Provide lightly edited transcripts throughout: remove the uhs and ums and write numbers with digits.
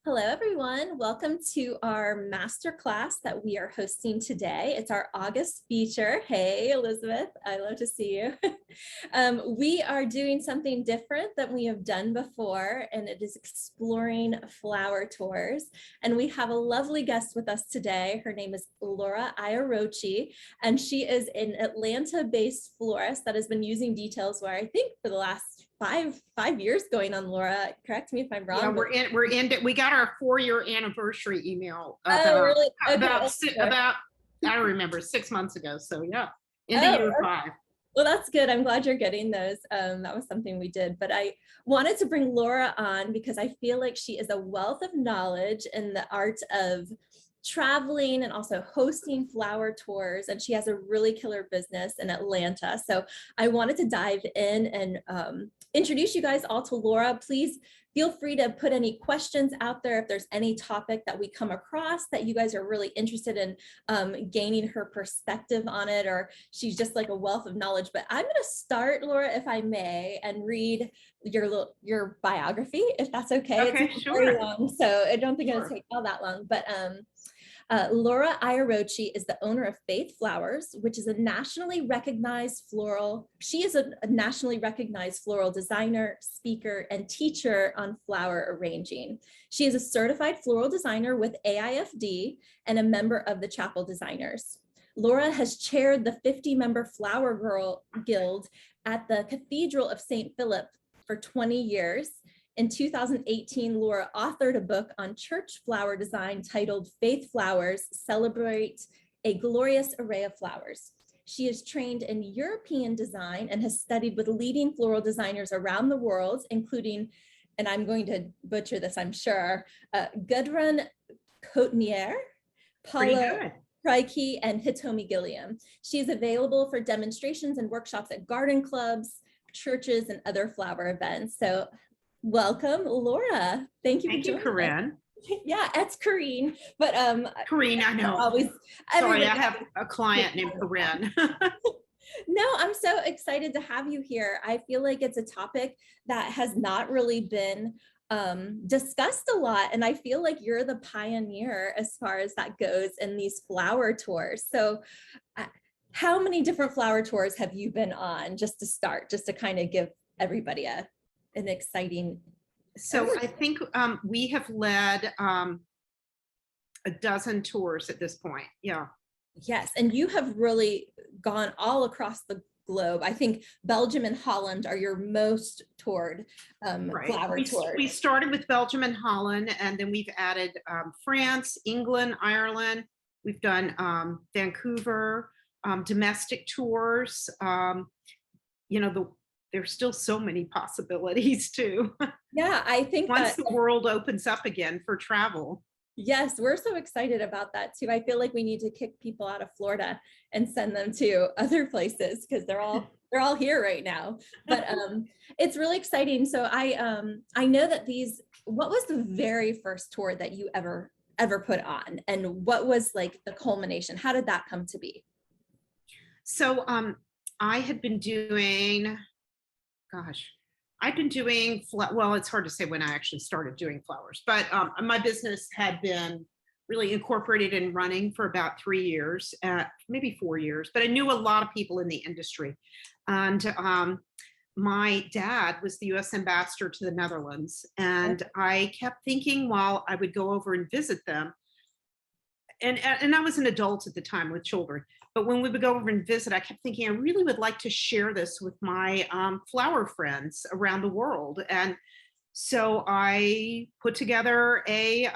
Hello, everyone. Welcome to our masterclass that we are hosting today. It's our August feature. Hey, Elizabeth, I love to see you. We are doing something different than we have done before, and it is exploring flower tours. And we have a lovely guest with us today. Her name is Laura Iarocci, and she is an Atlanta-based florist that has been using details where I think for the last five years going on, Laura. Correct me if I'm wrong. Yeah, we got our 4-year anniversary email about, really? About I don't remember 6 months ago. So yeah, into year 5. Well, that's good. I'm glad you're getting those. That was something we did, but I wanted to bring Laura on because I feel like she is a wealth of knowledge in the art of traveling and also hosting flower tours, and she has a really killer business in Atlanta. So I wanted to dive in and introduce you guys all to Laura. Please feel free to put any questions out there if there's any topic that we come across that you guys are really interested in gaining her perspective on it, or she's just like a wealth of knowledge. But I'm going to start, Laura, if I may, and read your biography, if that's okay. Okay, it's sure. very long, so I don't think it'll take all that long. But Laura Iarocci is the owner of Faith Flowers, which is a nationally recognized floral. She is a nationally recognized floral designer, speaker, and teacher on flower arranging. She is a certified floral designer with AIFD and a member of the Chapel Designers. Laura has chaired the 50-member Flower Girl Guild at the Cathedral of St. Philip for 20 years. In 2018, Laura authored a book on church flower design titled Faith Flowers, Celebrate a Glorious Array of Flowers. She is trained in European design and has studied with leading floral designers around the world, including, and I'm going to butcher this, I'm sure, Gudrun Cotenier, Paula Reiki, and Hitomi Gilliam. She is available for demonstrations and workshops at garden clubs, churches, and other flower events. So welcome, Laura. Thank you. Thank you, Corinne. Yeah, it's Corinne, but Corinne, I know. Always. Sorry, I have a client named Corinne. No, I'm so excited to have you here. I feel like it's a topic that has not really been discussed a lot, and I feel like you're the pioneer as far as that goes in these flower tours. So how many different flower tours have you been on, just to start, just to kind of give everybody an exciting? So I think we have led a dozen tours at this point. Yeah. Yes, and you have really gone all across the globe. I think Belgium and Holland are your most toured flower tours. We started with Belgium and Holland, and then we've added France, England, Ireland. We've done Vancouver, domestic tours. There's still so many possibilities too. Yeah, I think once the world opens up again for travel. Yes, we're so excited about that too. I feel like we need to kick people out of Florida and send them to other places because they're all here right now. But it's really exciting. So I know that what was the very first tour that you ever put on, and what was like the culmination? How did that come to be? So I had been doing, I've been doing, well, it's hard to say when I actually started doing flowers, but my business had been really incorporated and running for about 3 years, maybe 4 years, but I knew a lot of people in the industry. And my dad was the US ambassador to the Netherlands. And I kept thinking while I would go over and visit them, and I was an adult at the time with children, but when we would go over and visit, I kept thinking, I really would like to share this with my flower friends around the world. And so I put together a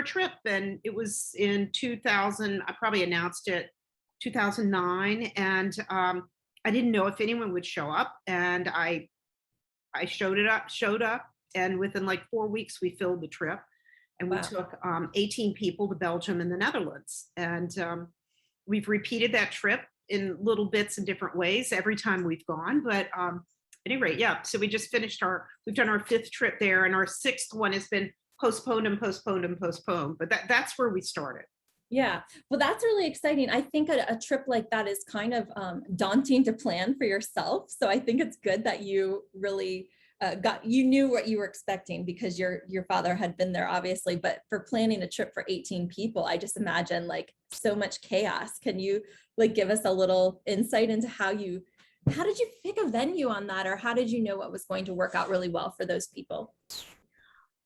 trip, and it was in 2000. I probably announced it 2009, and I didn't know if anyone would show up, and I showed up, and within like 4 weeks we filled the trip. And we took 18 people to Belgium and the Netherlands. And we've repeated that trip in little bits and different ways every time we've gone. But at any rate, yeah. So we just finished we've done our 5th trip there, and our 6th one has been postponed and postponed and postponed. But that's where we started. Yeah, well, that's really exciting. I think a trip like that is kind of daunting to plan for yourself. So I think it's good that you really you knew what you were expecting because your father had been there, obviously, but for planning a trip for 18 people, I just imagine like so much chaos. Can you like give us a little insight into how did you pick a venue on that, or how did you know what was going to work out really well for those people?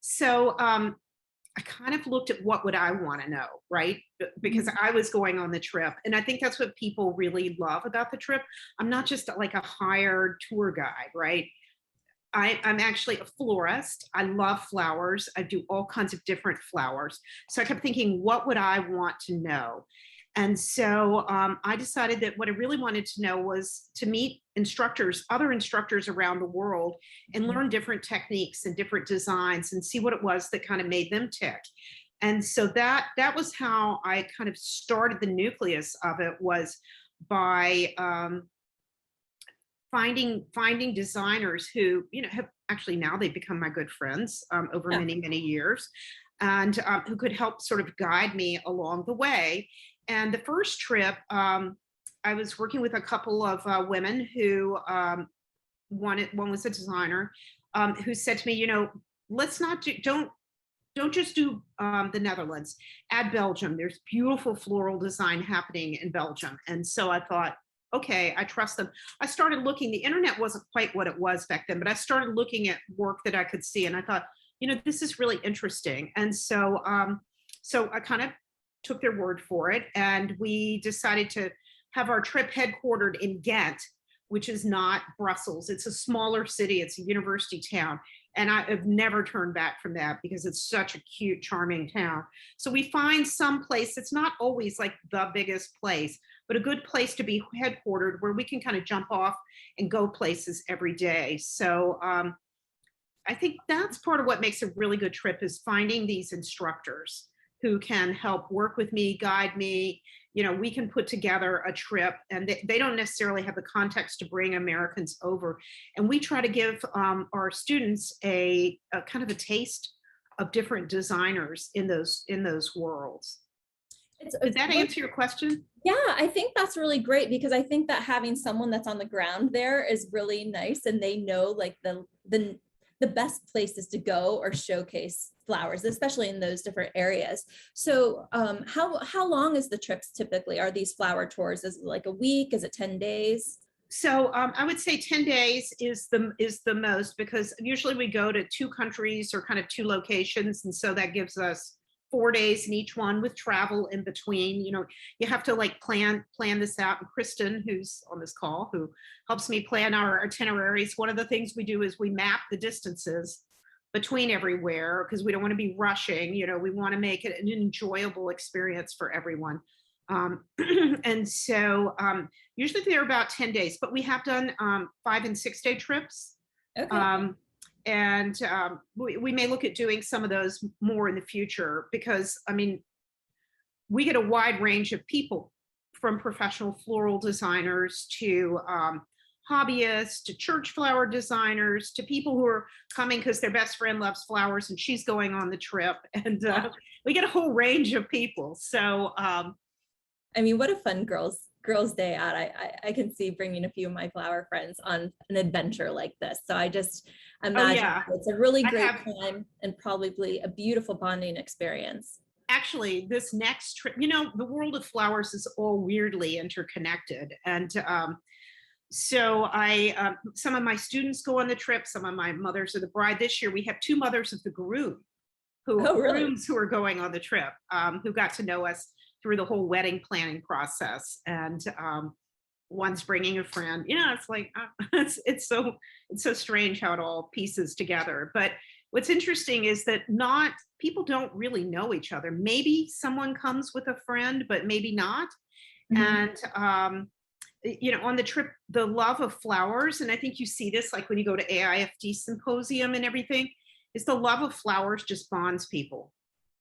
So I kind of looked at what would I want to know, right? Because I was going on the trip. And I think that's what people really love about the trip. I'm not just like a hired tour guide, right? I'm actually a florist. I love flowers. I do all kinds of different flowers. So I kept thinking, what would I want to know? And so I decided that what I really wanted to know was to meet instructors, other instructors around the world, and learn different techniques and different designs and see what it was that kind of made them tick. And so that was how I kind of started the nucleus of it, was by finding designers who, have actually now they've become my good friends over many years, and who could help sort of guide me along the way. And the first trip, I was working with a couple of women who one was a designer, who said to me, let's not don't just do the Netherlands, add Belgium. There's beautiful floral design happening in Belgium. And so I thought, okay, I trust them. I started looking, the internet wasn't quite what it was back then, but I started looking at work that I could see, and I thought, this is really interesting. And so, so I kind of took their word for it, and we decided to have our trip headquartered in Ghent, which is not Brussels. It's a smaller city. It's a university town. And I have never turned back from that because it's such a cute, charming town. So we find some place, it's not always like the biggest place, but a good place to be headquartered where we can kind of jump off and go places every day. So I think that's part of what makes a really good trip, is finding these instructors who can help work with me, guide me. We can put together a trip, and they don't necessarily have the context to bring Americans over. And we try to give our students a kind of a taste of different designers in those worlds. Did that answer your question? Yeah, I think that's really great, because I think that having someone that's on the ground there is really nice, and they know like the best places to go or showcase flowers, especially in those different areas. So how long is the trips typically? Are these flower tours? Is it like a week? Is it 10 days? So I would say 10 days is the most, because usually we go to 2 countries or kind of 2 locations. And so that gives us 4 days in each one, with travel in between. You have to like plan this out. And Kristen, who's on this call, who helps me plan our itineraries, one of the things we do is we map the distances between everywhere, because we don't want to be rushing. We want to make it an enjoyable experience for everyone. And so usually they're about 10 days, but we have done 5 and 6 day trips. Okay. And we may look at doing some of those more in the future, because we get a wide range of people, from professional floral designers to hobbyists, to church flower designers, to people who are coming because their best friend loves flowers and she's going on the trip. And we get a whole range of people. So what a fun girls day out. I can see bringing a few of my flower friends on an adventure like this. So I just imagine it's a really great time, and probably a beautiful bonding experience. Actually, this next trip, the world of flowers is all weirdly interconnected. And so some of my students go on the trip, some of my mothers of the bride. This year we have 2 mothers of the groom grooms who are going on the trip, who got to know us through the whole wedding planning process. And one's bringing a friend. It's like it's so strange how it all pieces together. But what's interesting is that people don't really know each other. Maybe someone comes with a friend, but maybe not. Mm-hmm. And on the trip, the love of flowers, and I think you see this like when you go to AIFD symposium and everything, is the love of flowers just bonds people.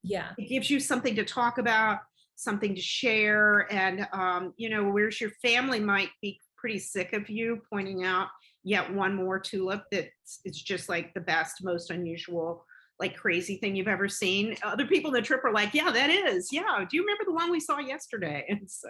Yeah, it gives you something to talk about, something to share. And whereas your family might be pretty sick of you pointing out yet one more tulip it's just like the best, most unusual, like crazy thing you've ever seen, other people on the trip are like, yeah, that is, yeah, do you remember the one we saw yesterday? And so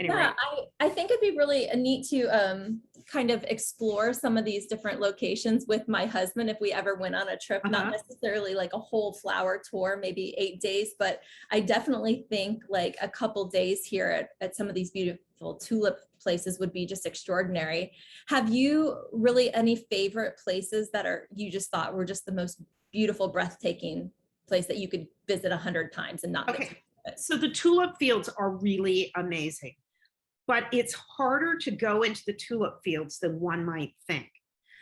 any Yeah, rate. I think it'd be really neat to kind of explore some of these different locations with my husband if we ever went on a trip, not necessarily like a whole flower tour, maybe 8 days, but I definitely think like a couple days here at some of these beautiful tulip places would be just extraordinary. Have you really any favorite places that you just thought were just the most beautiful, breathtaking place that you could visit 100 times and not get Okay, tired of it? so the tulip fields are really amazing, but it's harder to go into the tulip fields than one might think.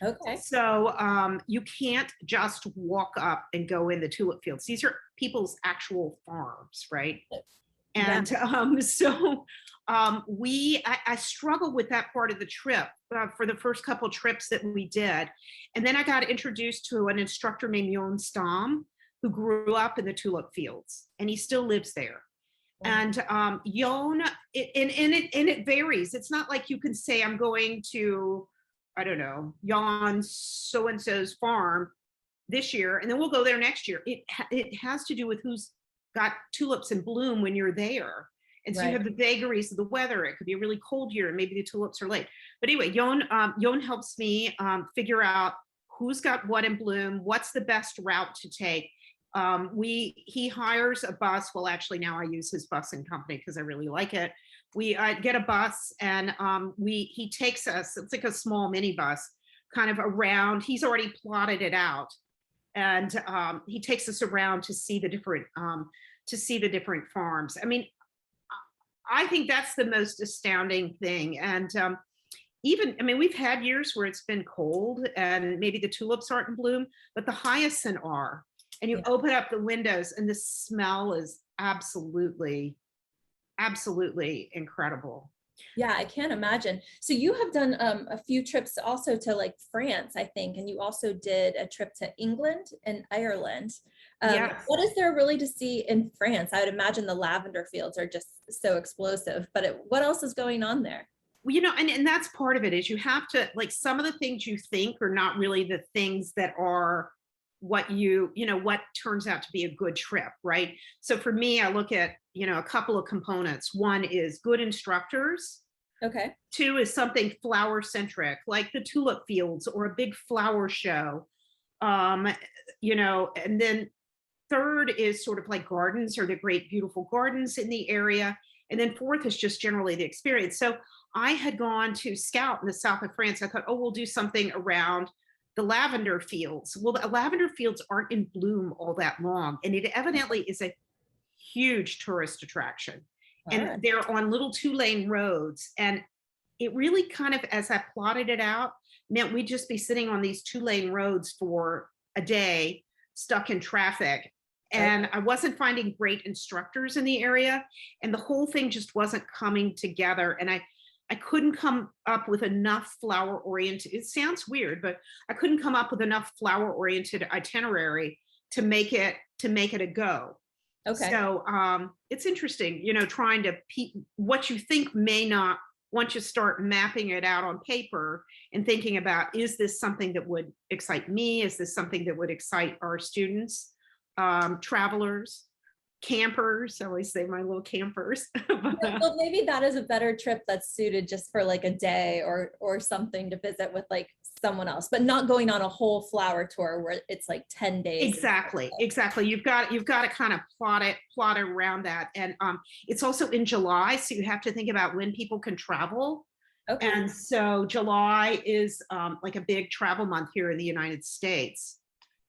Okay. So you can't just walk up and go in the tulip fields. These are people's actual farms, right? Yeah. And I struggled with that part of the trip for the first couple trips that we did. And then I got introduced to an instructor named Jon Stam, who grew up in the tulip fields, and he still lives there. And Jon, it varies. It's not like you can say, I'm going to, I don't know, Jon so-and-so's farm this year, and then we'll go there next year. It has to do with who's got tulips in bloom when you're there. And so you have the vagaries of the weather. It could be a really cold year and maybe the tulips are late. But anyway, Jon helps me figure out who's got what in bloom, what's the best route to take. He hires a bus. Well, actually now I use his bus and company because I really like it. We get a bus and he takes us, it's like a small minibus kind of around. He's already plotted it out. And he takes us around to see the different farms. I mean, I think that's the most astounding thing. And I mean, we've had years where it's been cold and maybe the tulips aren't in bloom, but the hyacinth are. And you open up the windows and the smell is absolutely incredible. Yeah, I can't imagine. So you have done a few trips also to like France, I think, and you also did a trip to England and Ireland. Yes. What is there really to see in France? I would imagine the lavender fields are just so explosive, but what else is going on there? Well, and that's part of it is you have to, like, some of the things you think are not really the things that are what what turns out to be a good trip, right? So for me, I look at, a couple of components. One is good instructors. Okay. Two is something flower centric, like the tulip fields or a big flower show. And then third is sort of like gardens or the great, beautiful gardens in the area. And then fourth is just generally the experience. So I had gone to scout in the south of France. I thought, oh, we'll do something around the lavender fields. Well, the lavender fields aren't in bloom all that long. And it evidently is a huge tourist attraction. And they're on little 2-lane roads. And it really kind of, as I plotted it out, meant we'd just be sitting on these 2-lane roads for a day, stuck in traffic. And I wasn't finding great instructors in the area. And the whole thing just wasn't coming together. And I couldn't come up with enough flower oriented, it sounds weird, but I couldn't come up with enough flower oriented itinerary to make it a go. Okay. So it's interesting, trying to what you think may not, once you start mapping it out on paper and thinking about, is this something that would excite me? Is this something that would excite our students, travelers, campers? I always say my little campers. Well, maybe that is a better trip that's suited just for like a day or something to visit with like someone else, but not going on a whole flower tour where it's like 10 days. Exactly. You've got to kind of plot it around that. And it's also in July, so you have to think about when people can travel. Okay. And so July is like a big travel month here in the United States.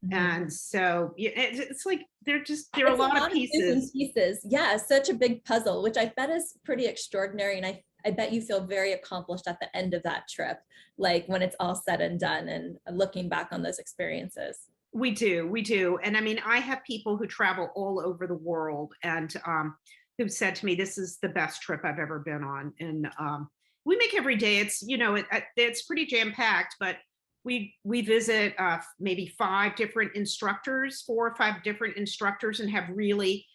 Mm-hmm. And so it's like there are a lot of pieces. Yeah, such a big puzzle, which I bet is pretty extraordinary. And I bet you feel very accomplished at the end of that trip, like when it's all said and done and looking back on those experiences. We do. And I mean, I have people who travel all over the world and who've said to me, this is the best trip I've ever been on. And we make every day, it's pretty jam-packed, but we visit maybe 4 or 5 different instructors and have really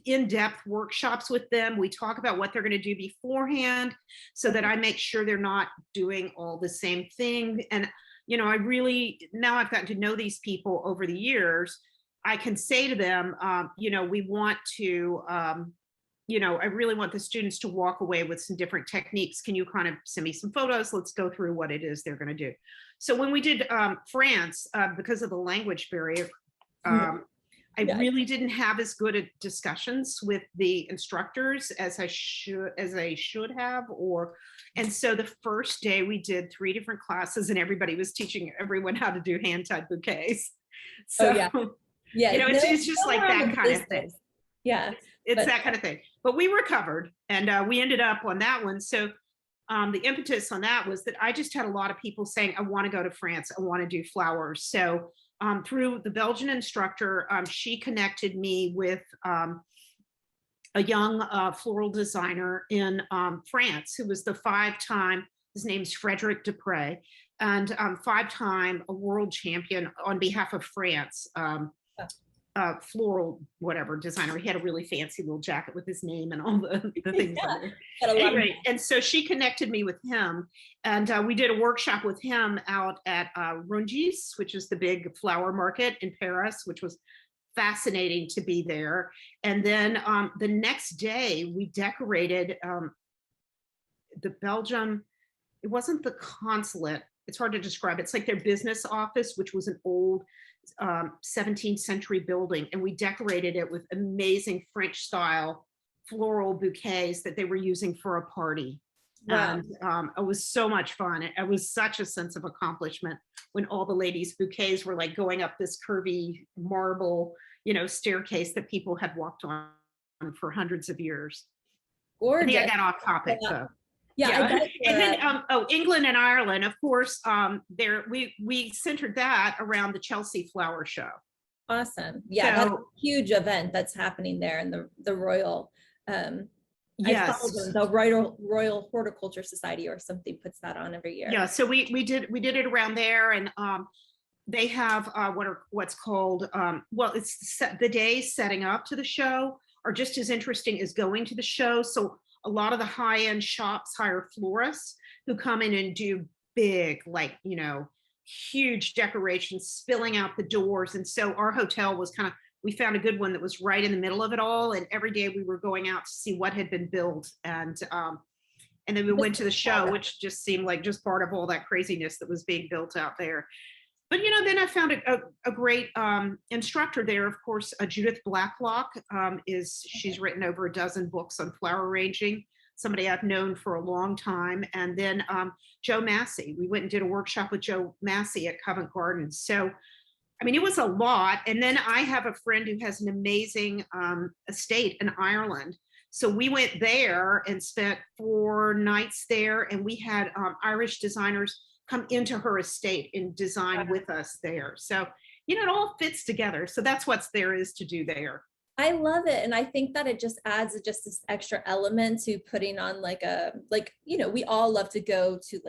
in-depth workshops with them. We talk about what they're going to do beforehand so that I make sure they're not doing all the same thing. And, I really, now I've gotten to know these people over the years. I can say to them, we want to I really want the students to walk away with some different techniques. Can you kind of send me some photos? Let's go through what it is they're going to do. So when we did France, because of the language barrier, I Yeah. really didn't have as good at discussions with the instructors as I should have, and so the first day we did 3 different classes and everybody was teaching everyone how to do hand-tied bouquets. Oh So, yeah. Yeah. it's just No like more on that the kind of thing. basics. Yeah. It's But that kind of thing. But we recovered and we ended up on that one. So the impetus on that was that I just had a lot of people saying, I want to go to France. I want to do flowers. So through the Belgian instructor, she connected me with a young floral designer in France who was the 5-time, his name's Frederic Dupre, and 5-time a world champion on behalf of France. Floral whatever designer. He had a really fancy little jacket with his name and all the things on there. Anyway, and so she connected me with him, and we did a workshop with him out at Rungis, which is the big flower market in Paris, which was fascinating to be there. And then the next day we decorated the Belgium. It wasn't the consulate. It's hard to describe. It's like their business office, which was an old 17th century building, and we decorated it with amazing French style floral bouquets that they were using for a party. wow. And it was so much fun. It was such a sense of accomplishment when all the ladies' bouquets were like going up this curvy marble, staircase that people had walked on for hundreds of years. Gorgeous. I think I got off topic. So. Yeah. And then England and Ireland, of course, there we centered that around the Chelsea Flower Show. Awesome. Yeah, So, that's a huge event that's happening there in the Royal yes, the Royal Horticulture Society or something puts that on every year. Yeah, so we did it around there, and they have what's called it's the days setting up to the show are just as interesting as going to the show. So a lot of the high-end shops hire florists who come in and do big, huge decorations spilling out the doors. And so our hotel was we found a good one that was right in the middle of it all. And every day we were going out to see what had been built. And then we went to the show, which just seemed like just part of all that craziness that was being built out there. But, then I found a great instructor there. Of course, Judith Blacklock she's written over a dozen books on flower arranging, somebody I've known for a long time. And then Joe Massey, we went and did a workshop with Joe Massey at Covent Garden. So, it was a lot. And then I have a friend who has an amazing estate in Ireland. So we went there and spent 4 nights there, and we had Irish designers come into her estate and design with us there. So, it all fits together. So that's what there is to do there. I love it. And I think that it just adds just this extra element to putting on we all love to go to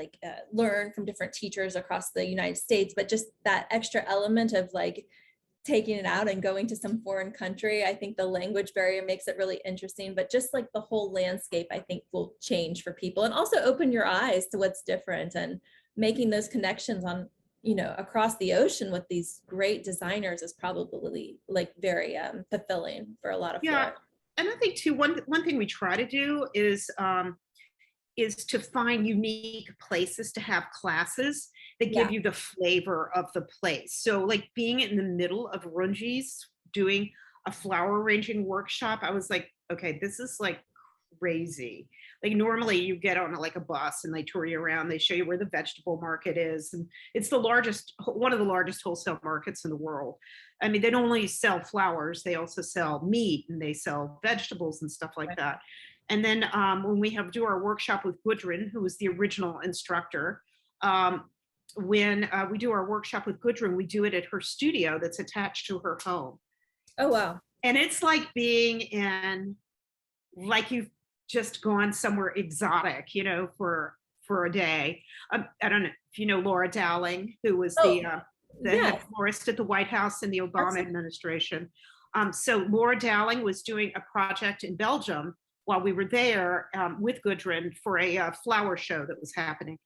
learn from different teachers across the United States, but just that extra element of taking it out and going to some foreign country. I think the language barrier makes it really interesting, but just the whole landscape, I think will change for people and also open your eyes to what's different and making those connections on, across the ocean with these great designers is probably very fulfilling for a lot of flowers. And I think too, one thing we try to do is to find unique places to have classes that give you the flavor of the place. So being in the middle of Rungis doing a flower arranging workshop, I was like, okay, this is crazy. Normally you get on a bus and they tour you around, they show you where the vegetable market is, and it's one of the largest wholesale markets in the world. They don't only sell flowers, they also sell meat and they sell vegetables and stuff like that. And then when we do our workshop with Gudrun, who was the original instructor, when we do our workshop with Gudrun, we do it at her studio that's attached to her home. Oh, wow. And it's like being in, you've just gone somewhere exotic, for a day. I don't know if you know Laura Dowling, who was the head florist at the White House in the Obama administration. So Laura Dowling was doing a project in Belgium while we were there with Gudrun for a flower show that was happening.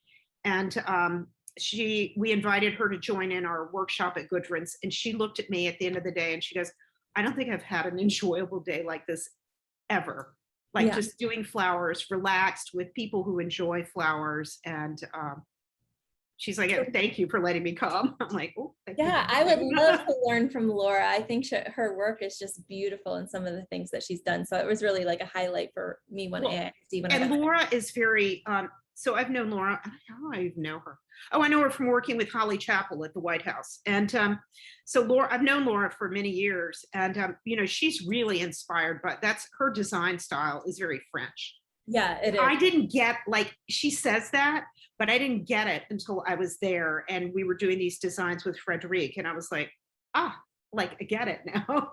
And we invited her to join in our workshop at Gudrun's, and she looked at me at the end of the day and she goes, I don't think I've had an enjoyable day like this ever. like just doing flowers, relaxed with people who enjoy flowers. And she's like, thank you for letting me come. I'm like, oh, thank you. Yeah, I would love to learn from Laura. I think her work is just beautiful and some of the things that she's done. So it was really like a highlight for me when I see when and I got Laura is very so I've known Laura. How do I even know her? Oh, I know her from working with Holly Chapel at the White House. And so Laura, I've known Laura for many years, and you know, she's really inspired, but that's her design style is very French. Yeah, it is. I didn't get, like, she says that, but I didn't get it until I was there and we were doing these designs with Frederique, and I was like, like, I get it now.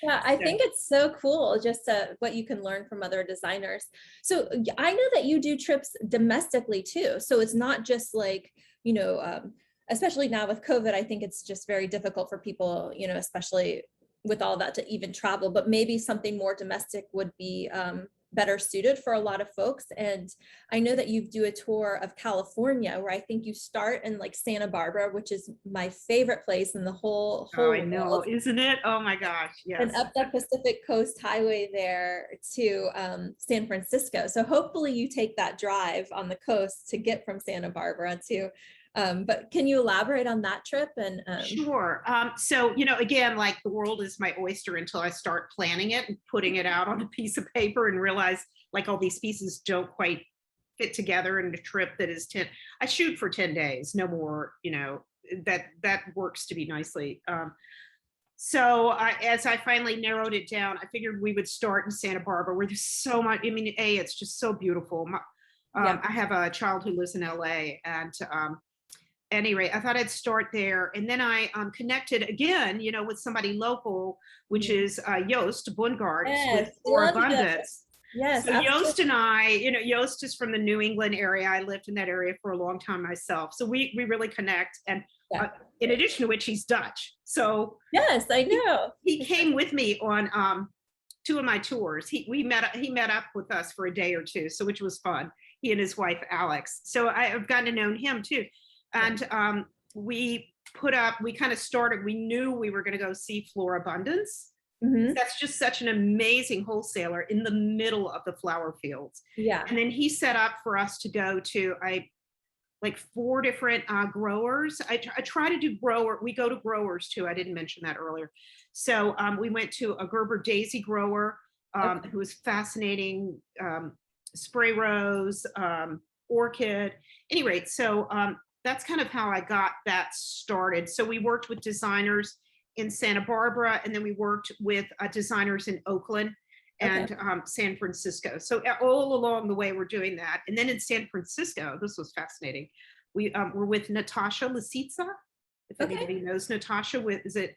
Yeah, I think it's so cool just what you can learn from other designers. So I know that you do trips domestically too. So it's not just like, you know, especially now with COVID, I think it's just very difficult for people, you know, especially with all that to even travel, but maybe something more domestic would be better suited for a lot of folks. And I know that you do a tour of California where I think you start in like Santa Barbara, which is my favorite place in the whole I know, world. isn't it? Oh my gosh, yes. And up the Pacific Coast Highway there to San Francisco. So hopefully you take that drive on the coast to get from Santa Barbara to, but can you elaborate on that trip? And Sure. So, you know, again, like, the world is my oyster until I start planning it and putting it out on a piece of paper and realize, like, all these pieces don't quite fit together in a trip that is I shoot for 10 days, no more, you know, that works to be nicely. So as I finally narrowed it down, I figured we would start in Santa Barbara, where there's so much, I mean, it's just so beautiful. I have a child who lives in LA, and any rate, I thought I'd start there. And then I connected again, you know, with somebody local, which is Joost Bungard with For Abundance. Yes. So Joost and I, you know, Joost is from the New England area. I lived in that area for a long time myself. So we really connect. And in addition to which, he's Dutch. So yes, I know. He came with me on 2 of my tours. He met up with us for a day or two, so which was fun. He and his wife, Alex. So I've gotten to know him too. And we kind of started, we knew we were going to go see Flora Abundance. Mm-hmm. That's just such an amazing wholesaler in the middle of the flower fields. Yeah. And then he set up for us to go to like 4 different growers. I try to do we go to growers too. I didn't mention that earlier. So we went to a Gerber Daisy grower who was fascinating, spray rose, orchid. Any rate, so that's kind of how I got that started. So we worked with designers in Santa Barbara, and then we worked with designers in Oakland and San Francisco. So all along the way, we're doing that. And then in San Francisco, this was fascinating. We were with Natasha Lisitsa. If anybody knows Natasha, is it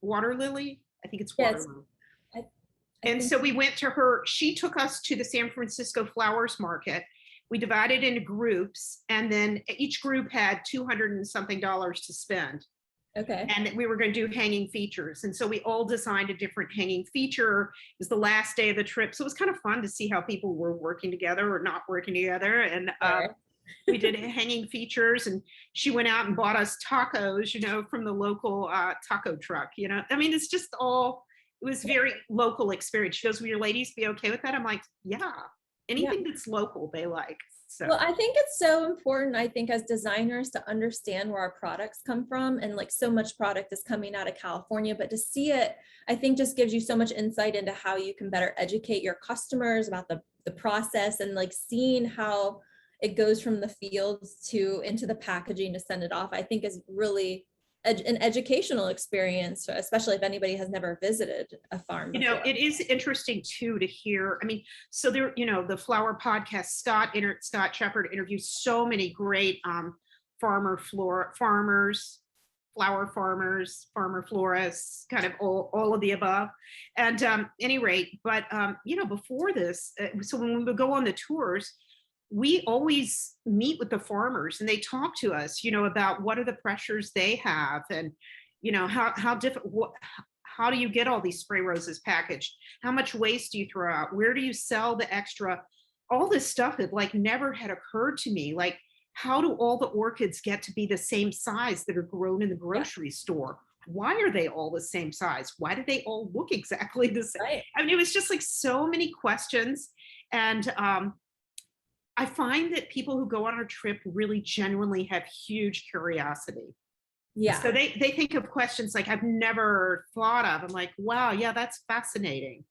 Water Lily? I think it's Water Lily. And so we went to her. She took us to the San Francisco Flowers Market. We divided into groups, and then each group had $200 and something to spend. Okay. And we were going to do hanging features. And so we all designed a different hanging feature. It was the last day of the trip. So it was kind of fun to see how people were working together or not working together. And we did hanging features, and she went out and bought us tacos, you know, from the local taco truck, you know. I mean, it's just it was very local experience. She goes, will your ladies be okay with that? I'm like, yeah. Anything that's local, they like. So. Well, I think it's so important, I think, as designers to understand where our products come from. And like, so much product is coming out of California, but to see it, I think just gives you so much insight into how you can better educate your customers about the process, and like seeing how it goes from the fields into the packaging to send it off, I think is really an educational experience, especially if anybody has never visited a farm before. You know, it is interesting too to hear. I mean, so there, you know, the flower podcast, Scott Shepard interviews so many great farmer florists, kind of all of the above. And any rate, but you know, before this, so when we would go on the tours, we always meet with the farmers, and they talk to us, you know, about what are the pressures they have, and, you know, how do you get all these spray roses packaged? How much waste do you throw out? Where do you sell the extra? All this stuff that like never had occurred to me. Like, how do all the orchids get to be the same size that are grown in the grocery store? Why are they all the same size? Why do they all look exactly the same? Right. I mean, it was just like so many questions. And I find that people who go on our trip really genuinely have huge curiosity. Yeah. So they think of questions like I've never thought of. I'm like, wow, yeah, that's fascinating.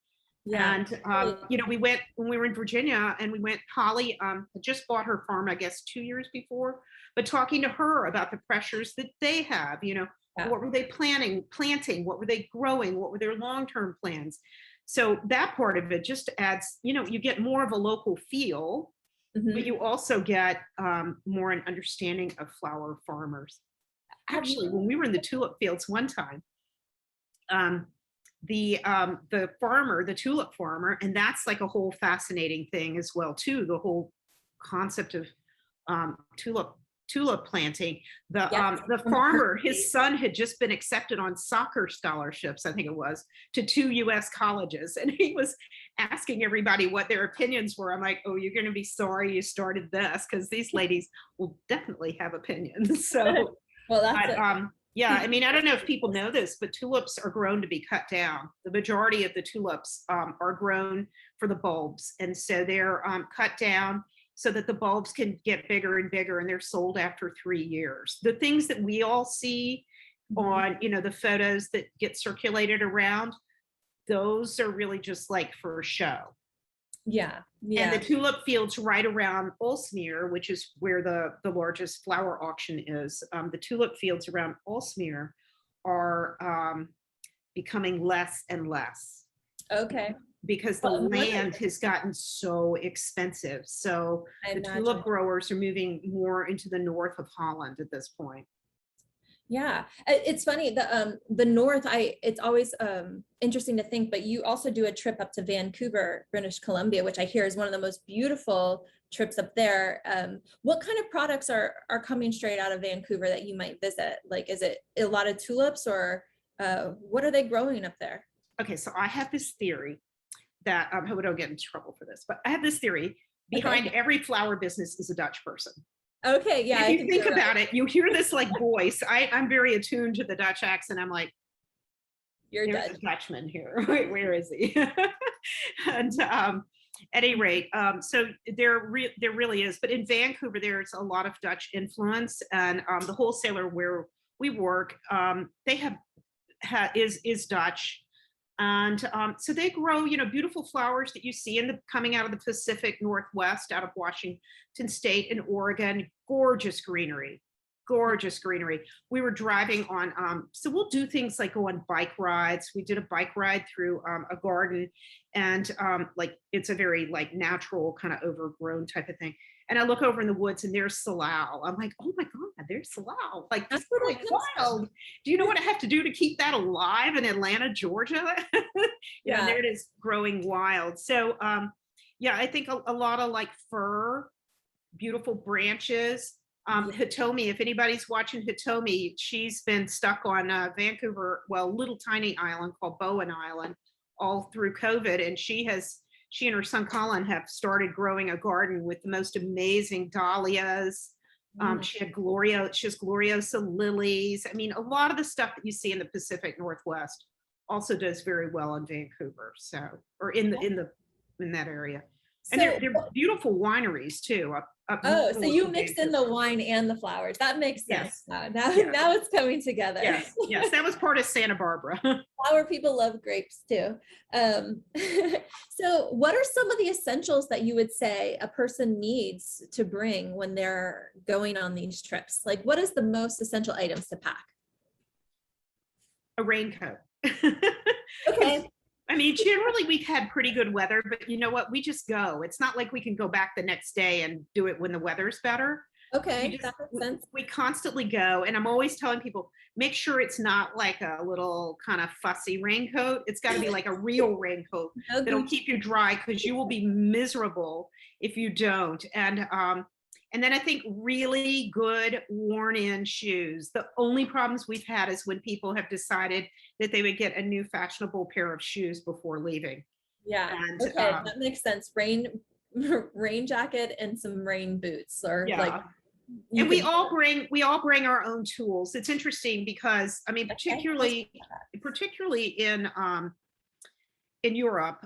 Yeah. And you know, we went when we were in Virginia, and we went. Holly had just bought her farm, I guess, 2 years before. But talking to her about the pressures that they have, you know, Yeah. what were they planting? What were they growing? What were their long-term plans? So that part of it just adds, you know, you get more of a local feel, but you also get more an understanding of flower farmers. Actually, when we were in the tulip fields one time, the farmer, the tulip farmer, and that's like a whole fascinating thing as well too. The whole concept of tulip planting. The farmer, his son had just been accepted on soccer scholarships, I think it was, to 2 U.S. colleges, and he was asking everybody what their opinions were. I'm like, oh, you're going to be sorry you started this, because these ladies will definitely have opinions. So, well, that's yeah, I mean, I don't know if people know this, but tulips are grown to be cut down. The majority of the tulips are grown for the bulbs, and so they're cut down so that the bulbs can get bigger and bigger, and they're sold after 3 years. The things that we all see on, you know, the photos that get circulated around, those are really just like for show. Yeah. And the tulip fields right around Aalsmeer, which is where the largest flower auction is, the tulip fields around Aalsmeer are becoming less and less. Okay. Because the land has gotten so expensive. So the tulip growers are moving more into the north of Holland at this point. Yeah, it's funny, the north, it's always interesting to think, but you also do a trip up to Vancouver, British Columbia, which I hear is one of the most beautiful trips up there. What kind of products are coming straight out of Vancouver that you might visit? Like, is it a lot of tulips, or what are they growing up there? Okay, so I have this theory that I hope I don't get in trouble for this, but I have this theory behind every flower business is a Dutch person. Okay, yeah. If you think about it, you hear this like voice. I'm very attuned to the Dutch accent. I'm like, you're there's a Dutchman here. Where is he? And at any rate, so there really is. But in Vancouver, there's a lot of Dutch influence, and the wholesaler where we work, they is Dutch. And so they grow, you know, beautiful flowers that you see coming out of the Pacific Northwest, out of Washington State and Oregon. Gorgeous greenery, gorgeous greenery. We were driving on, so we'll do things like go on bike rides. We did a bike ride through a garden, and like it's a very like natural kind of overgrown type of thing. And I look over in the woods and there's Salal. I'm like, oh my God, there's Salal. Like, that's really wild. Do you know what I have to do to keep that alive in Atlanta, Georgia? Yeah, there it is, growing wild. So yeah, I think a lot of like fir, beautiful branches. Hitomi, if anybody's watching Hitomi, she's been stuck on Vancouver, well, little tiny island called Bowen Island all through COVID. And she and her son Colin have started growing a garden with the most amazing dahlias. She has Gloriosa lilies. I mean, a lot of the stuff that you see in the Pacific Northwest also does very well in Vancouver. So, or in that area. And they're beautiful wineries too. So you mixed in the wine and the flowers. That makes sense. Yes. Now it's coming together. Yes, that was part of Santa Barbara. Flower people love grapes too. So what are some of the essentials that you would say a person needs to bring when they're going on these trips? Like, what is the most essential items to pack? A raincoat. Okay. I mean, generally we've had pretty good weather, but you know what? We just go. It's not like we can go back the next day and do it when the weather's better. Okay, that makes sense. We constantly go, and I'm always telling people, make sure it's not like a little kind of fussy raincoat. It's got to be like a real raincoat that'll keep you dry, because you will be miserable if you don't. And then I think really good worn-in shoes. The only problems we've had is when people have decided that they would get a new fashionable pair of shoes before leaving. Yeah, and, okay, that makes sense. Rain jacket and some rain boots, or like. And we all bring our own tools. It's interesting because I mean, particularly in Europe,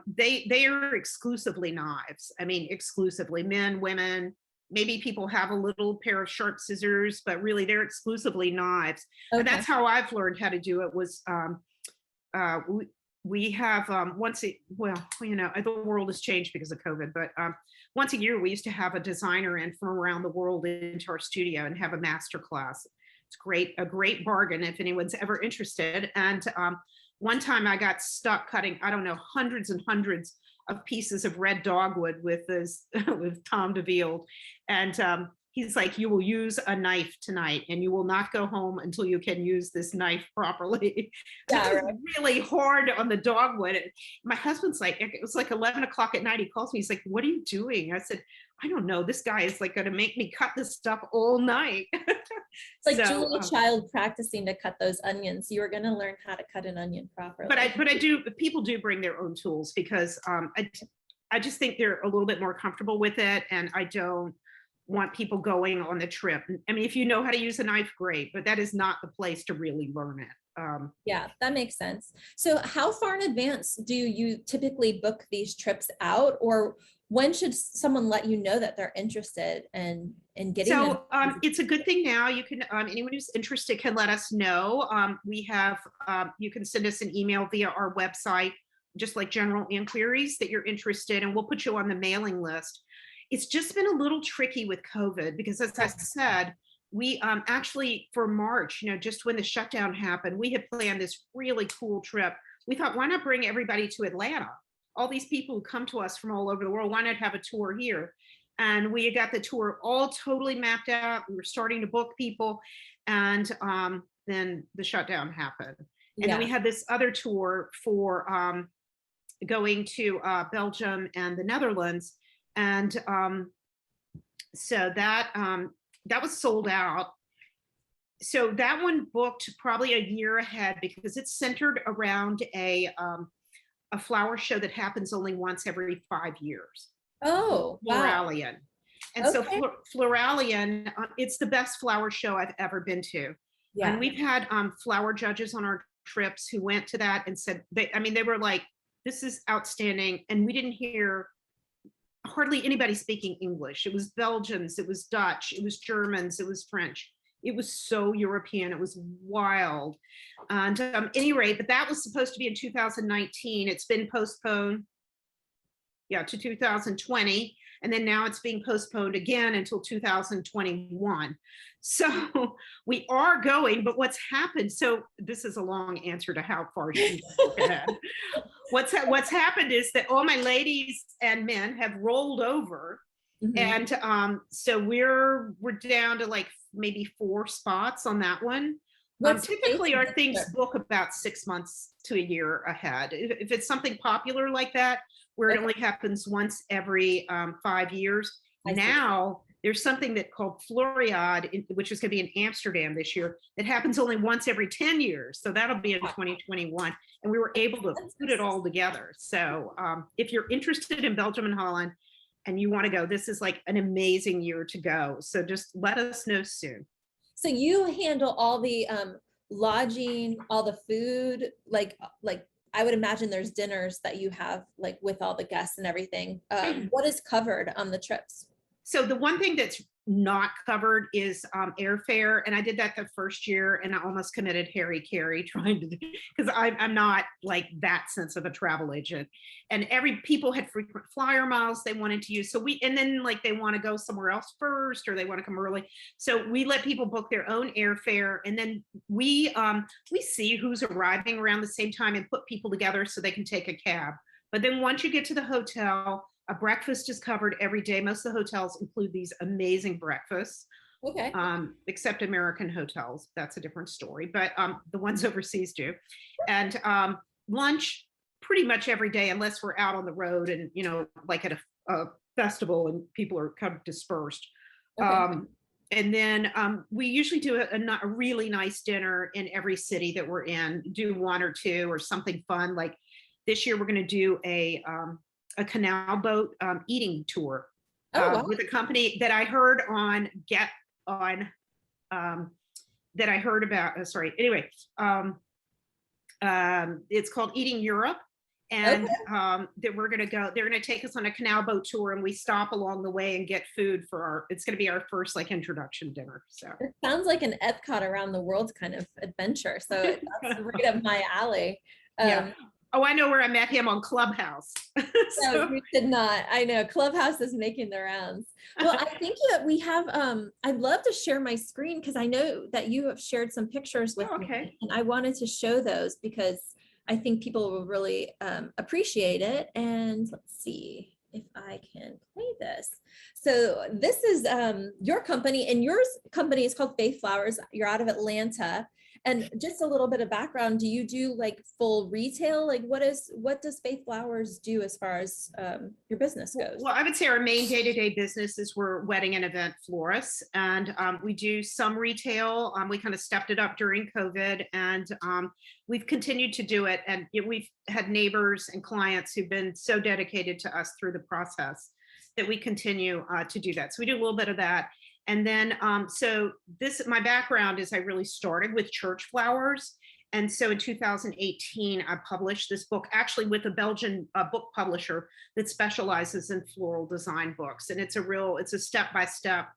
they are exclusively knives. I mean, exclusively men, women. Maybe people have a little pair of sharp scissors, but really they're exclusively knives. And Okay. that's how I've learned how to do it. Was we have well, you know, the world has changed because of COVID, but once a year we used to have a designer in from around the world into our studio and have a master class. It's great, a great bargain if anyone's ever interested. And one time I got stuck cutting, I don't know, hundreds and hundreds of pieces of red dogwood with this with Tom DeVille. And he's like, you will use a knife tonight and you will not go home until you can use this knife properly. Yeah, It was right. really hard on the dogwood. My husband's like, it was like 11 o'clock at night. He calls me, he's like, what are you doing? I said, I don't know. This guy is like going to make me cut this stuff all night. It's like So, Julia Child practicing to cut those onions. You are going to learn how to cut an onion properly. but I do, people do bring their own tools because I just think they're a little bit more comfortable with it. And I don't want people going on the trip. I mean, if you know how to use a knife, great, but that is not the place to really learn it. Yeah, that makes sense. So how far in advance do you typically book these trips out, or when should someone let you know that they're interested in getting them? So it's a good thing now. You can, anyone who's interested can let us know. We have, you can send us an email via our website, just like general inquiries that you're interested, and we'll put you on the mailing list. It's just been a little tricky with COVID because, as I said, we actually for March, you know, just when the shutdown happened, we had planned this really cool trip. We thought, why not bring everybody to Atlanta? All these people who come to us from all over the world, why not have a tour here? And we got the tour all totally mapped out. We were starting to book people, and then the shutdown happened. And then we had this other tour for going to Belgium and the Netherlands. And so that was sold out. So that one booked probably a year ahead because it's centered around a flower show that happens only once every 5 years. Oh, wow. Floralian. And Okay. so Floralian, it's the best flower show I've ever been to. Yeah. And we've had flower judges on our trips who went to that and said, they were like, this is outstanding. And we didn't hear hardly anybody speaking English. It was Belgians, it was Dutch, it was Germans, it was French. It was so European. It was wild. And any rate, but that was supposed to be in 2019. It's been postponed, to 2020. And then now it's being postponed again until 2021. So we are going, but what's happened, so this is a long answer to how far she's ahead. What's happened is that all my ladies and men have rolled over. And so we're down to like maybe 4 spots on that one. Typically our things book about 6 months to a year ahead. If it's something popular like that, where it only happens once every 5 years. Now there's something that called Floriade, which is going to be in Amsterdam this year, that happens only once every 10 years. So that'll be in 2021. And we were able to put it all together. So if you're interested in Belgium and Holland and you want to go, this is like an amazing year to go. So just let us know soon. So you handle all the lodging, all the food, like I would imagine there's dinners that you have like with all the guests and everything. What is covered on the trips? So the one thing that's not covered is airfare. And I did that the first year and I almost committed Harry Carey trying to, because I'm not like that sense of a travel agent. And people had frequent flyer miles they wanted to use. So and then like they want to go somewhere else first or they want to come early. So we let people book their own airfare. And then we see who's arriving around the same time and put people together so they can take a cab. But then once you get to the hotel, a breakfast is covered every day. Most of the hotels include these amazing breakfasts. Okay. Except American hotels. That's a different story, but the ones overseas do. And lunch pretty much every day, unless we're out on the road and, you know, like at a festival and people are kind of dispersed. Okay. And then we usually do a really nice dinner in every city that we're in, do 1 or 2 or something fun. Like this year, we're going to do a canal boat eating tour with a company that I heard on that I heard about. Sorry. Anyway, it's called Eating Europe, and that we're going to go. They're going to take us on a canal boat tour, and we stop along the way and get food for our. It's going to be our first like introduction dinner. So it sounds like an Epcot around the world kind of adventure. So that's right up my alley. Yeah. Oh, I know where I met him on Clubhouse. No, you did not. I know Clubhouse is making the rounds. Well, I think that we have, I'd love to share my screen because I know that you have shared some pictures with me, and I wanted to show those because I think people will really appreciate it. And let's see if I can play this. So this is your company, and your company is called Faith Flowers. You're out of Atlanta. And just a little bit of background, do you do like full retail? Like what does Faith Flowers do as far as your business goes? Well, I would say our main day-to-day business is we're wedding and event florists, and we do some retail. We kind of stepped it up during COVID, and we've continued to do it. And we've had neighbors and clients who've been so dedicated to us through the process that we continue to do that. So we do a little bit of that. And then, so my background is I really started with church flowers. And so in 2018, I published this book actually with a Belgian book publisher that specializes in floral design books. And it's a step-by-step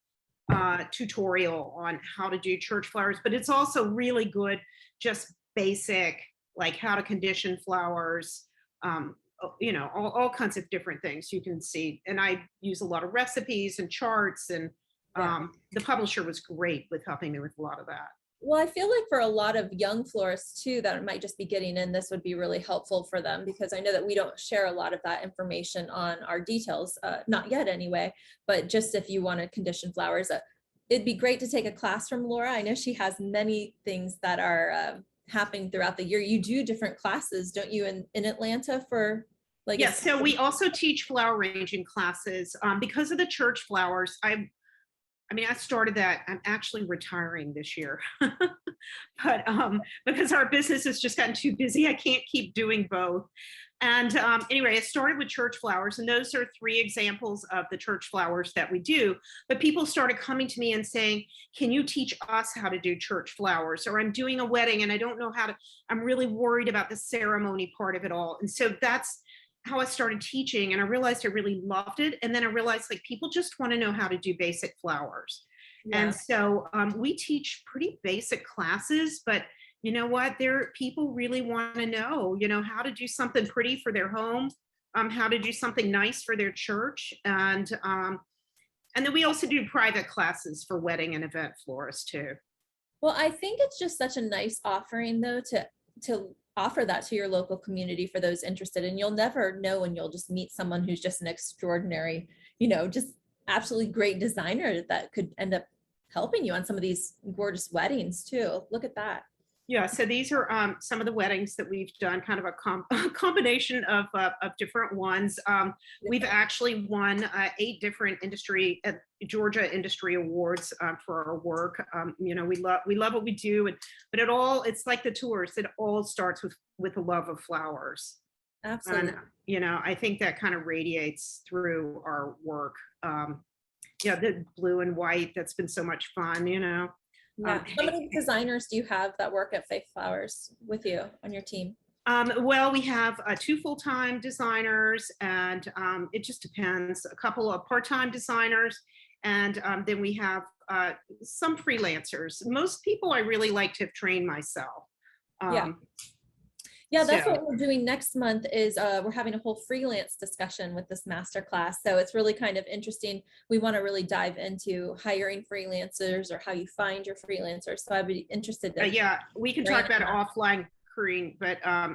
tutorial on how to do church flowers, but it's also really good, just basic, like how to condition flowers, all kinds of different things you can see. And I use a lot of recipes and charts, and the publisher was great with helping me with a lot of that. Well, I feel like for a lot of young florists too, that might just be getting in, this would be really helpful for them, because I know that we don't share a lot of that information on our details, not yet anyway, but just if you want to condition flowers, it'd be great to take a class from Laura. I know she has many things that are happening throughout the year. You do different classes, don't you, in Atlanta for like? Yes, so we also teach flower arranging classes. Because of the church flowers, I started that. I'm actually retiring this year, but because our business has just gotten too busy, I can't keep doing both. And anyway, it started with church flowers, and those are 3 examples of the church flowers that we do. But people started coming to me and saying, can you teach us how to do church flowers? Or I'm doing a wedding and I don't know how to, I'm really worried about the ceremony part of it all. And so that's how I started teaching, and I realized I really loved it. And then I realized like people just want to know how to do basic flowers. Yeah. And so we teach pretty basic classes, but you know what, people really want to know, how to do something pretty for their home, how to do something nice for their church. And then we also do private classes for wedding and event florists too. Well, I think it's just such a nice offering though, to offer that to your local community for those interested. And you'll never know when you'll just meet someone who's just an extraordinary, just absolutely great designer that could end up helping you on some of these gorgeous weddings too. Look at that. Yeah, so these are some of the weddings that we've done, kind of a combination of different ones. We've actually won 8 different Georgia industry awards for our work. We love what we do, but it's like the tours. It all starts with a love of flowers. Absolutely. And I think that kind of radiates through our work. The blue and white. That's been so much fun. Yeah. How many designers do you have that work at Faith Flowers with you on your team? Well, we have 2 full-time designers, and it just depends. A couple of part-time designers, and then we have some freelancers. Most people I really like to have trained myself. Yeah, that's what we're doing next month is we're having a whole freelance discussion with this masterclass. So it's really kind of interesting. We want to really dive into hiring freelancers or how you find your freelancers. So I'd be interested to. We can talk about it offline, Corinne, but I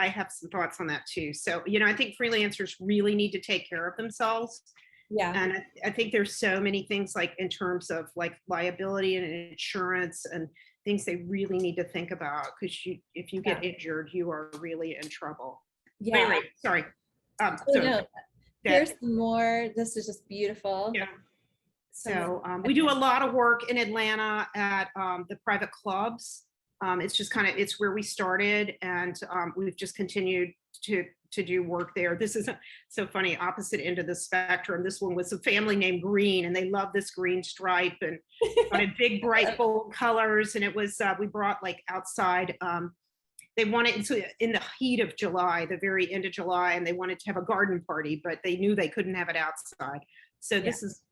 have some thoughts on that too. So, I think freelancers really need to take care of themselves. Yeah. And I think there's so many things like in terms of like liability and insurance and things they really need to think about, because if you get injured, you are really in trouble. Yeah. Wait, sorry. Here's some more. This is just beautiful. Yeah. So we do a lot of work in Atlanta at the private clubs. It's just it's where we started, and we've just continued to do work there. This is so funny, opposite end of the spectrum. This one was a family named Green, and they love this green stripe and wanted big, bright, bold colors. And it was, we brought like outside, they wanted to, in the heat of July, the very end of July, and they wanted to have a garden party, but they knew they couldn't have it outside. So Yeah. this is,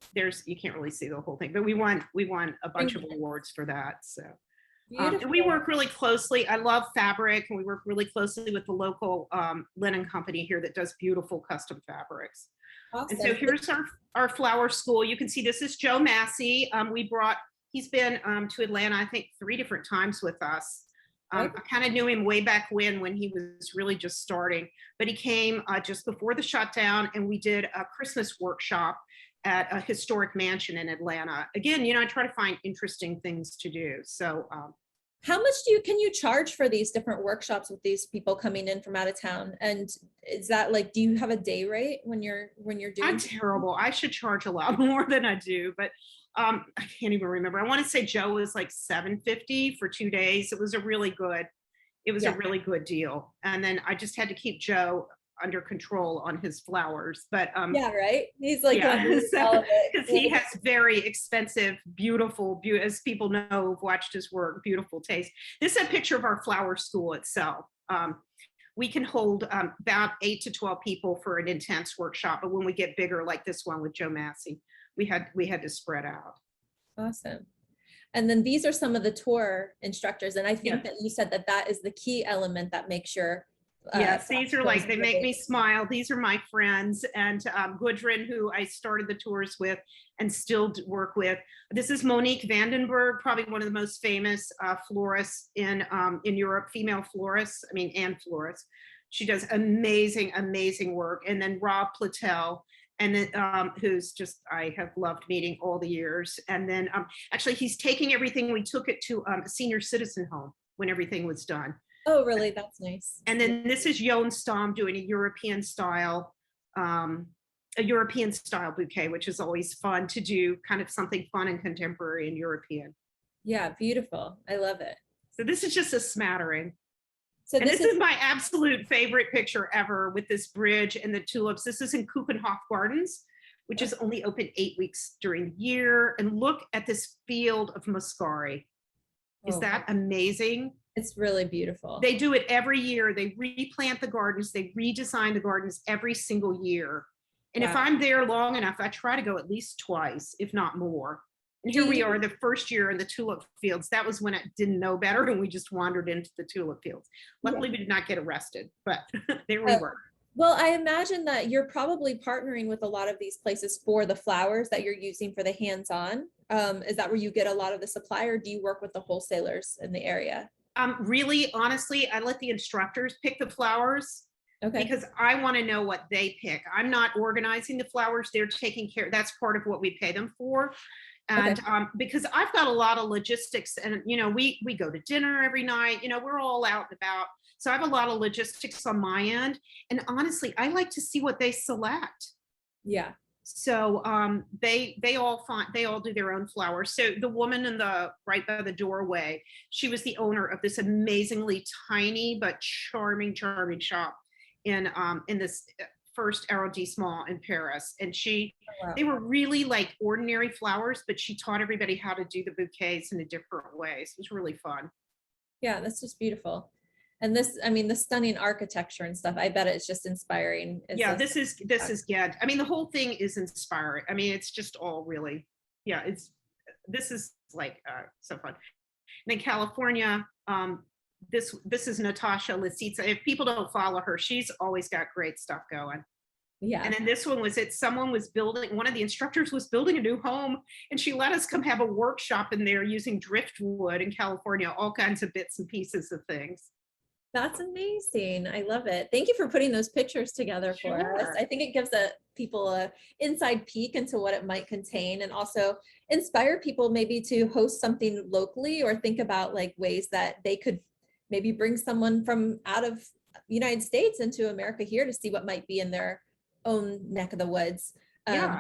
you can't really see the whole thing, but we won a bunch of awards for that. So and we work really closely. I love fabric, and we work really closely with the local linen company here that does beautiful custom fabrics. Awesome. And so here's our flower school. You can see this is Joe Massey. He's been to Atlanta, I think 3 different times with us. I kind of knew him way back when he was really just starting, but he came just before the shutdown, and we did a Christmas workshop at a historic mansion in Atlanta. Again, I try to find interesting things to do. So how much can you charge for these different workshops with these people coming in from out of town? And is that like, do you have a day rate when you're doing? I'm terrible. I should charge a lot more than I do, but I can't even remember. I want to say Joe was like $750 for 2 days. It was a really good deal. And then I just had to keep Joe under control on his flowers, but yeah, right. He's like, because he has very expensive, beautiful, as people know who've watched his work, beautiful taste. This is a picture of our flower school itself. We can hold about 8 to 12 people for an intense workshop, but when we get bigger, like this one with Joe Massey, we had to spread out. Awesome. And then these are some of the tour instructors, and I think that you said that is the key element that makes your yes, these are like, they make me smile. These are my friends, and Gudrun, who I started the tours with and still work with. This is Monique Vandenberg, probably one of the most famous florists in Europe, female florists, and florists. She does amazing, amazing work. And then Rob Platel, and then who's just, I have loved meeting all the years. And then actually he's taking everything, we took it to a senior citizen home when everything was done. Oh, really? That's nice. And then this is Jon Stam doing a European style bouquet, which is always fun to do, kind of something fun and contemporary and European. Yeah, beautiful. I love it. So this is just a smattering. So this is my absolute favorite picture ever, with this bridge and the tulips. This is in Keukenhof Gardens, which is only open 8 weeks during the year. And look at this field of muscari. Is that amazing? It's really beautiful. They do it every year. They replant the gardens. They redesign the gardens every single year. And if I'm there long enough, I try to go at least twice, if not more. And here we are the first year in the Tulip Fields. That was when I didn't know better, and we just wandered into the Tulip Fields. Luckily, we did not get arrested, but there we were. Well, I imagine that you're probably partnering with a lot of these places for the flowers that you're using for the hands-on. Is that where you get a lot of the supply, or do you work with the wholesalers in the area? Really, honestly, I let the instructors pick the flowers. Okay. Because I want to know what they pick. I'm not organizing the flowers. They're taking care. That's part of what we pay them for. And because I've got a lot of logistics, and we go to dinner every night, we're all out and about. So I have a lot of logistics on my end. And honestly, I like to see what they select. Yeah. So they all do their own flowers. So the woman right by the doorway, she was the owner of this amazingly tiny but charming shop in this first arrondissement in Paris. And they were really like ordinary flowers, but she taught everybody how to do the bouquets in a different way. So it was really fun. Yeah, that's just beautiful. And this, the stunning architecture and stuff, I bet it's just inspiring. This is good. The whole thing is inspiring. It's just all really, this is like so fun. And in California, this is Natasha Lisitsa. If people don't follow her, she's always got great stuff going. Yeah. And then this one was someone was building, one of the instructors was building a new home, and she let us come have a workshop in there using driftwood in California, all kinds of bits and pieces of things. That's amazing. I love it. Thank you for putting those pictures together for us. I think it gives people a inside peek into what it might contain, and also inspire people maybe to host something locally, or think about like ways that they could maybe bring someone from out of the United States into America here to see what might be in their own neck of the woods. Do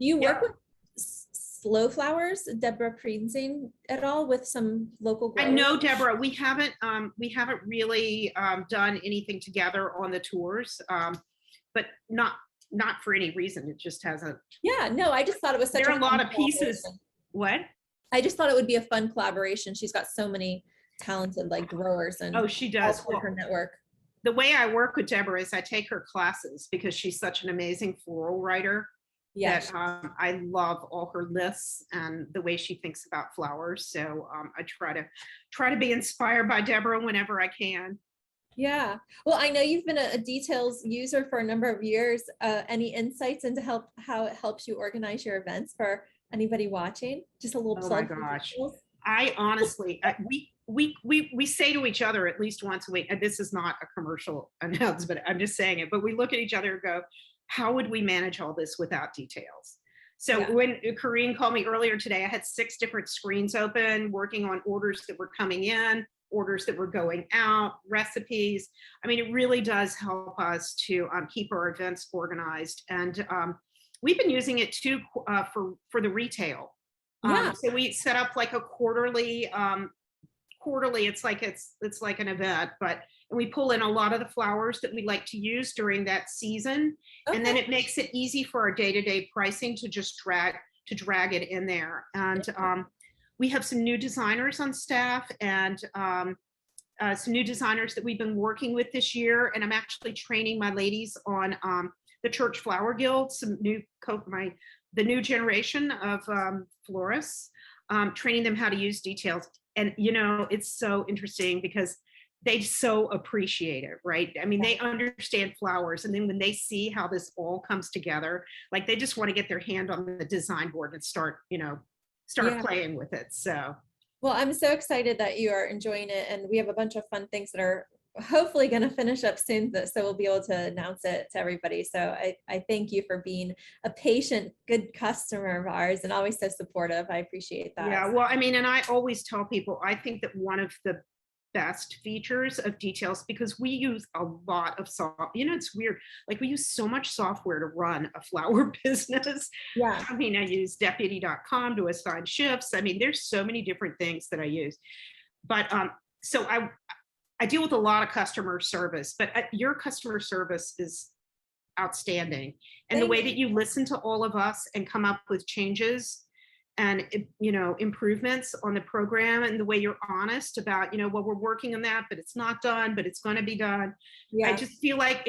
you work with slow flowers, Deborah Priensing, at all, with some local growers? I know Deborah. We haven't really done anything together on the tours, but not for any reason. It just hasn't. Yeah, no, I just thought it was such there are a lot of pieces. What? I just thought it would be a fun collaboration. She's got so many talented like growers and Oh, she all does. part of her network. The way I work with Deborah is I take her classes because she's such an amazing floral writer Yes. that I love all her lists and the way she thinks about flowers. So I try to be inspired by Deborah whenever I can. Yeah. Well, I know you've been a details user for a number of years. Any insights into how it helps you organize your events for anybody watching? Just a little Oh my plug for gosh. details. I honestly, we say to each other at least once a week, and this is not a commercial announcement, I'm just saying it, but we look at each other and go, how would we manage all this without details? So Yeah. when Corinne called me earlier today, I had 6 different screens open, working on orders that were coming in, orders that were going out, recipes. I mean, it really does help us to keep our events organized. And we've been using it too for the retail. Yeah. So we set up like a quarterly, it's like an event, but and we pull in a lot of the flowers that we like to use during that season. And then Okay. it makes it easy for our day-to-day pricing to just drag it in there. And we have some new designers on staff and some new designers that we've been working with this year. And I'm actually training my ladies on the Church Flower Guild, the new generation of florists, training them how to use details. And, you know, it's so interesting because they so appreciate it, right? I mean, they understand flowers. And then when they see how this all comes together, like they just want to get their hand on the design board and start Yeah. playing with it. So, Well, I'm so excited that you are enjoying it, and we have a bunch of fun things that are hopefully going to finish up soon, so we'll be able to announce it to everybody. So I thank you for being a patient, good customer of ours and always so supportive. I appreciate that. yeah, well, I mean, and I always tell people, I think that one of the best features of details, because we use a lot of it's weird, like we use so much software to run a flower business. Yeah. I mean, I use deputy.com to assign shifts. I mean, there's so many different things that I use, but so I deal with a lot of customer service, but your customer service is outstanding. And the way that you listen to all of us and come up with changes and, improvements on the program, and the way you're honest about, well, we're working on that, but it's not done, but it's going to be done. Yeah. I just feel like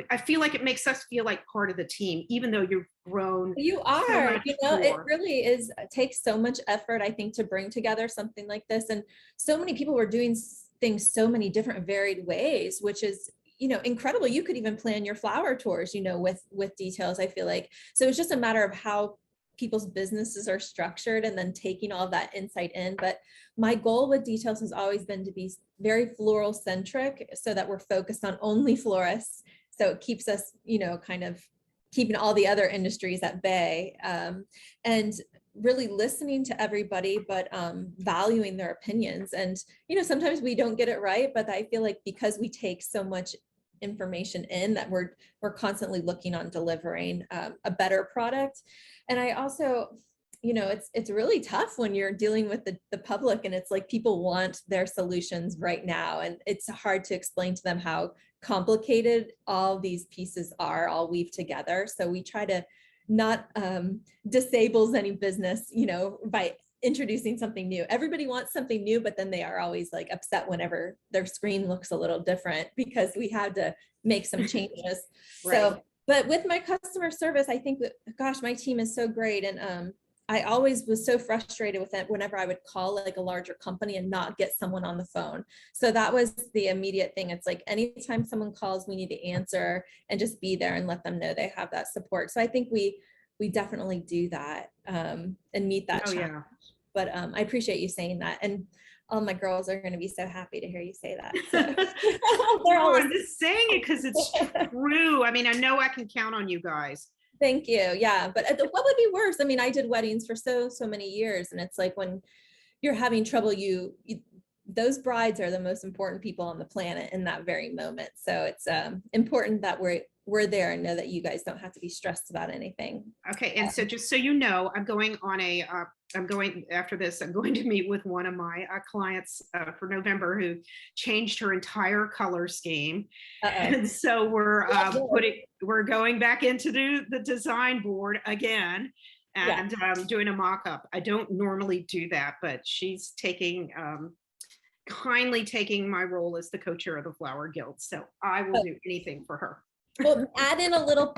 I feel like it makes us feel like part of the team, even though you've grown. You so are, much it more. really is, takes so much effort, I think, to bring together something like this. And so many people were doing things so many different varied ways, which is, incredible. You could even plan your flower tours, with details, I feel like. So it's just a matter of how people's businesses are structured and then taking all that insight in. But my goal with details has always been to be very floral centric, so that we're focused on only florists. So it keeps us, kind of keeping all the other industries at bay, and really listening to everybody, but valuing their opinions. And, sometimes we don't get it right, but I feel like because we take so much information in, that we're constantly looking on delivering a better product. And I also, it's really tough when you're dealing with the public, and it's like people want their solutions right now, and it's hard to explain to them how complicated all these pieces are all weaved together. So we try to not disables any business, by introducing something new. Everybody wants something new, but then they are always like upset whenever their screen looks a little different because we had to make some changes. Right. So, but with my customer service, I think that, gosh, my team is so great. And I always was so frustrated with it whenever I would call like a larger company and not get someone on the phone. So that was the immediate thing. It's like anytime someone calls, we need to answer and just be there and let them know they have that support. So I think we definitely do that and meet that challenge. Yeah. But I appreciate you saying that. And all my girls are going to be so happy to hear you say that. So. I'm just saying it because it's true. I mean, I know I can count on you guys. Thank you. Yeah. But what would be worse? I mean, I did weddings for so many years, and it's like when you're having trouble, those brides are the most important people on the planet in that very moment. So it's important that we're there and know that you guys don't have to be stressed about anything. Okay. And so just so you know, I'm going after this, I'm going to meet with one of my clients for November, who changed her entire color scheme. And so we're going back into the design board again and doing a mock-up. I don't normally do that, but she's taking kindly taking my role as the co-chair of the Flower Guild. So I will do anything for her. Well, add in a little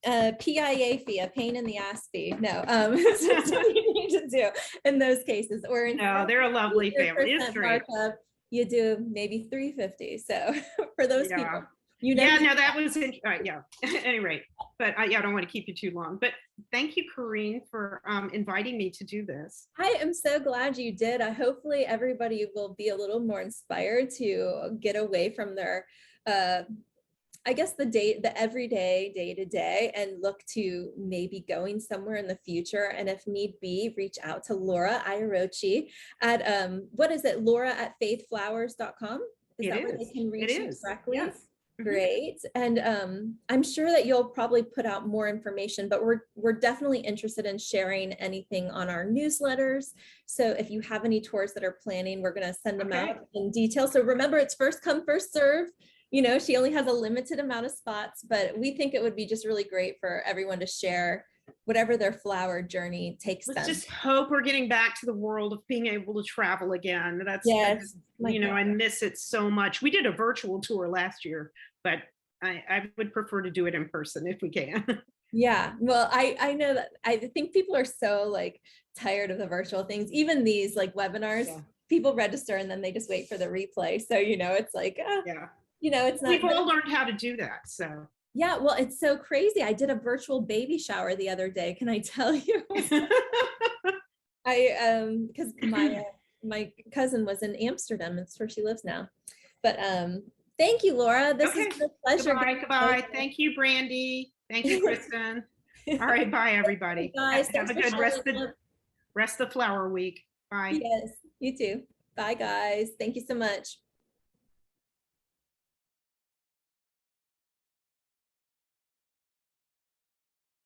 PIA fee, a pain in the ass fee. No, it's just what you need to do in those cases. Or No, they're a lovely family. It's great. markup, you do maybe $350. So for those people, you know. Yeah, no, that was yeah. At any rate, but yeah, I don't want to keep you too long. But thank you, Corrine, for inviting me to do this. I am so glad you did. Hopefully everybody will be a little more inspired to get away from their I guess the everyday, day to day, and look to maybe going somewhere in the future. And if need be, reach out to Laura Iarocci at what is it, Laura at faithflowers.com? Is that where they can reach you correctly? Yes. Great. And I'm sure that you'll probably put out more information, but we're definitely interested in sharing anything on our newsletters. So if you have any tours that are planning, we're going to send them out in detail. So remember, it's first come, first serve. You know, she only has a limited amount of spots, but we think it would be just really great for everyone to share whatever their flower journey takes them. Let's just hope we're getting back to the world of being able to travel again. That's, you know, I miss it so much. We did a virtual tour last year, but I would prefer to do it in person if we can. Yeah, well, I know that I think people are so like tired of the virtual things, even these like webinars, people register and then they just wait for the replay. So, you know, it's like, you know, it's not. We've all learned how to do that. So. Yeah, well, it's so crazy. I did a virtual baby shower the other day. Can I tell you? Because my cousin was in Amsterdam. That's where she lives now. But thank you, Laura. This has been a pleasure. Goodbye. Thank you, Brandy. Thank you, Kristen. All right, bye, everybody. Guys, have a good rest of the flower week. Bye. Yes, you too. Bye, guys. Thank you so much.